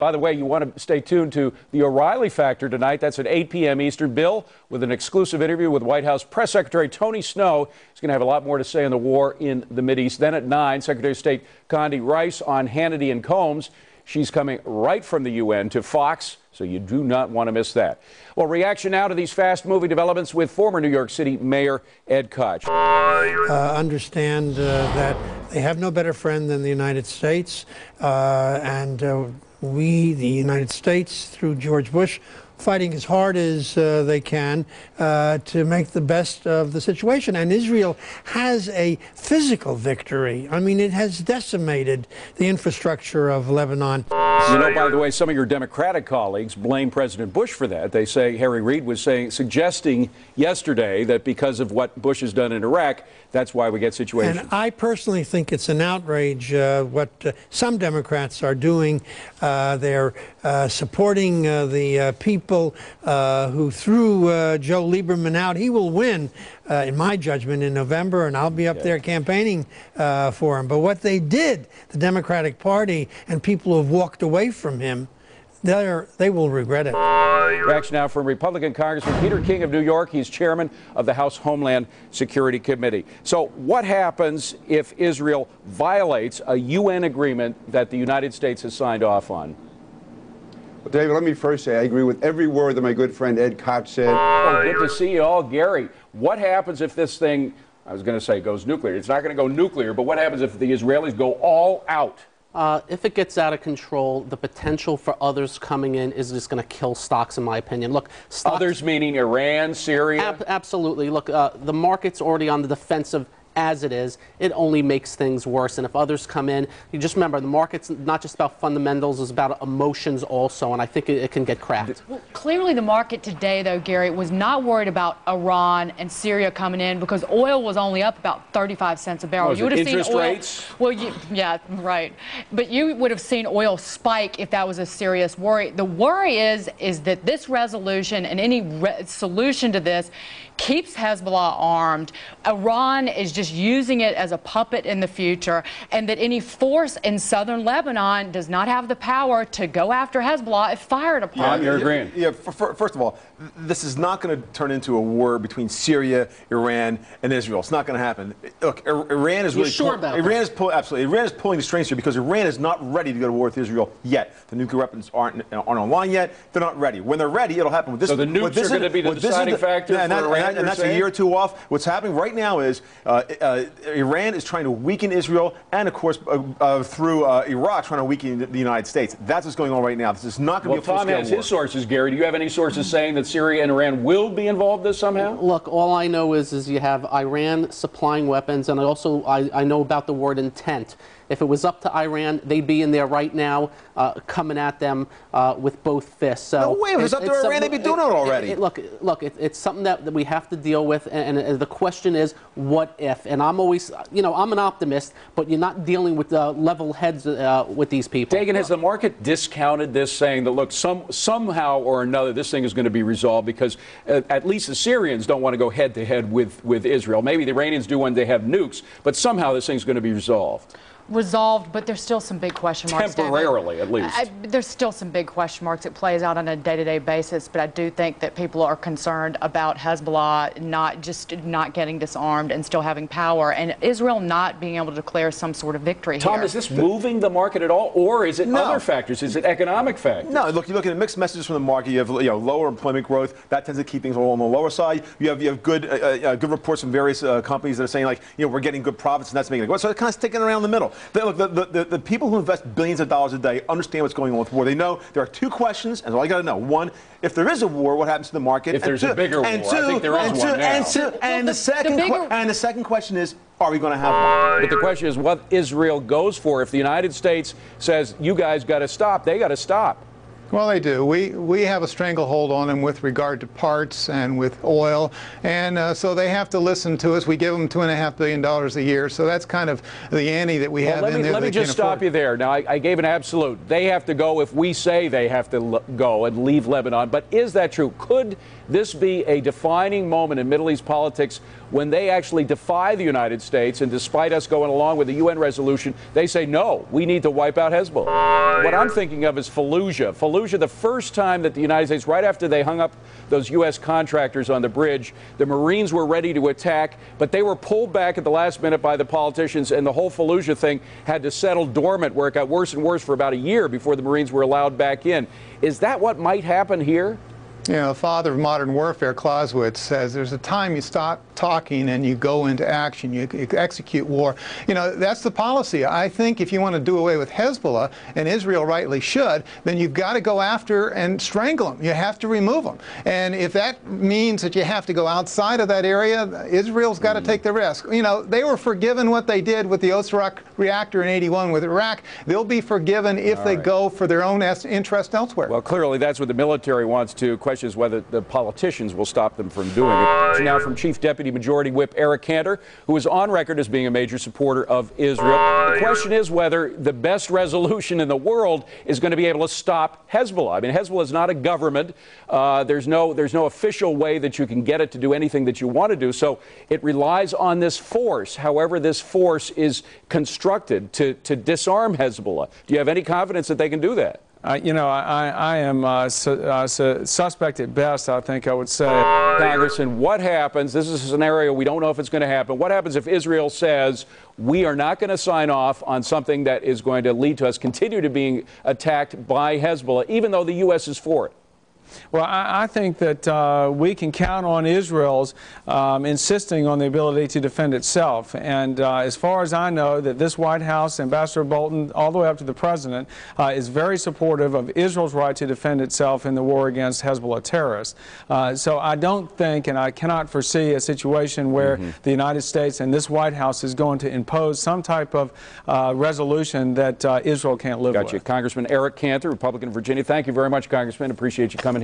By the way, you want to stay tuned to the O'Reilly Factor tonight. That's at 8 p.m. Eastern. Bill, with an exclusive interview with White House Press Secretary Tony Snow, is going to have a lot more to say on the war in the Mideast. Then at 9, Secretary of State Condi Rice on Hannity and Combs. She's coming right from the UN to Fox, so you do not want to miss that. Well, reaction now to these fast-moving developments with former New York City Mayor Ed Koch. Understand that they have no better friend than the United States, and we, the United States, through George Bush, fighting as hard as they can to make the best of the situation. And Israel has a physical victory. I mean, it has decimated the infrastructure of Lebanon. You know, by the way, some of your Democratic colleagues blame President Bush for that. They say Harry Reid was suggesting yesterday that because of what Bush has done in Iraq, that's why we get situations. And I personally think it's an outrage what some Democrats are doing. They're supporting the people who threw Joe Lieberman out. He will win, in my judgment, in November, and I'll be up there campaigning for him. But what they did, the Democratic Party and people who have walked away from him, they will regret it. Reaction now from Republican Congressman Peter King of New York. He's chairman of the House Homeland Security Committee. So what happens if Israel violates a UN agreement that the United States has signed off on? Well, David, let me first say I agree with every word that my good friend Ed Koch said. Oh, good to see you all. Gary, what happens if this thing, I was going to say goes nuclear. It's not going to go nuclear, but what happens if the Israelis go all out? If it gets out of control, the potential for others coming in is just going to kill stocks, in my opinion. Look, others meaning Iran, Syria? Absolutely. Look, the market's already on the defensive as it is. It only makes things worse. And if others come in, you just remember, the market's not just about fundamentals, it's about emotions also, and I think it can get cracked. Well, clearly the market today, though, Gary, was not worried about Iran and Syria coming in because oil was only up about 35 cents a barrel. You would have seen oil, rates? Well, yeah, right. But you would have seen oil spike if that was a serious worry. The worry is that this resolution and any solution to this keeps Hezbollah armed. Iran is just using it as a puppet in the future, and that any force in southern Lebanon does not have the power to go after Hezbollah if fired upon. You're agreeing. Yeah, first of all, this is not going to turn into a war between Syria, Iran, and Israel. It's not going to happen. Look, Iran is really absolutely. Iran is pulling the strings here because Iran is not ready to go to war with Israel yet. The nuclear weapons aren't online yet. They're not ready. When they're ready, it'll happen. With this, so the nukes are going to be the deciding factor for Iran, and that's a year or two off. What's happening right now is Iran is trying to weaken Israel, and of course through Iraq trying to weaken the United States. That's what's going on right now. This is not going to be a full-scale war. Tom has his sources, Gary. Do you have any sources saying that Syria and Iran will be involved in this somehow? Look, all I know is you have Iran supplying weapons, and I know about the word intent. If it was up to Iran, they'd be in there right now, coming at them with both fists. So no way. If it was up to Iran, they'd be doing it already. Look, it's something that we have to deal with, and the question is, what if? And I'm always, I'm an optimist, but you're not dealing with level heads with these people. Dagan, has the market discounted this, saying that, look, somehow or another, this thing is going to be resolved because at least the Syrians don't want to go head-to-head with Israel. Maybe the Iranians do when they have nukes, but somehow this thing's going to be resolved. But there's still some big question marks. Temporarily, at least. There's still some big question marks. It plays out on a day-to-day basis, but I do think that people are concerned about Hezbollah not getting disarmed and still having power, and Israel not being able to declare some sort of victory Tom, here. is this moving the market at all, or is it other factors? Is it economic factors? No, look, you look at mixed messages from the market. You have lower employment growth. That tends to keep things on the lower side. You have good reports from various companies that are saying, like, we're getting good profits, and that's making it go. So it's kind of sticking around the middle. The people who invest billions of dollars a day understand what's going on with war. They know there are two questions, and all you got to know: one, if there is a war, what happens to the market? If there's a bigger war, I think there is one now. And the second question is, are we going to have one? But the question is what Israel goes for. If the United States says, you guys got to stop, they got to stop. Well, they do. We have a stranglehold on them with regard to parts and with oil, and so they have to listen to us. We give them $2.5 billion a year, so that's kind of the ante that we have in there. Let me just stop you there. Now, I gave an absolute. They have to go if we say they have to go and leave Lebanon. But is that true? Could this be a defining moment in Middle East politics when they actually defy the United States, and despite us going along with the UN resolution, they say, no, we need to wipe out Hezbollah. What I'm thinking of is Fallujah. Fallujah, the first time that the United States, right after they hung up those U.S. contractors on the bridge, the Marines were ready to attack, but they were pulled back at the last minute by the politicians, and the whole Fallujah thing had to settle dormant, where it got worse and worse for about a year before the Marines were allowed back in. Is that what might happen here? You know, the father of modern warfare, Clausewitz, says there's a time you stop talking and you go into action, you execute war. You know, that's the policy. I think if you want to do away with Hezbollah, and Israel rightly should, then you've got to go after and strangle them. You have to remove them. And if that means that you have to go outside of that area, Israel's got to take the risk. You know, they were forgiven what they did with the Osirak reactor in '81 with Iraq. They'll be forgiven if they go for their own interest elsewhere. Well, clearly that's what the military wants to. Question is whether the politicians will stop them from doing it. Now from Chief Deputy Majority Whip Eric Cantor, who is on record as being a major supporter of Israel. The question is whether the best resolution in the world is going to be able to stop Hezbollah. I mean, Hezbollah is not a government. There's no official way that you can get it to do anything that you want to do. So it relies on this force. However, this force is constructed to disarm Hezbollah. Do you have any confidence that they can do that? You know, I am suspect at best, I think I would say. Congressman, what happens? This is a scenario we don't know if it's going to happen. What happens if Israel says we are not going to sign off on something that is going to lead to us continue to being attacked by Hezbollah, even though the U.S. is for it? Well, I think that we can count on Israel's insisting on the ability to defend itself. And as far as I know, that this White House, Ambassador Bolton, all the way up to the President, is very supportive of Israel's right to defend itself in the war against Hezbollah terrorists. So I don't think, and I cannot foresee a situation where the United States and this White House is going to impose some type of resolution that Israel can't live with. Gotcha. Congressman Eric Cantor, Republican of Virginia. Thank you very much, Congressman. Appreciate you coming here.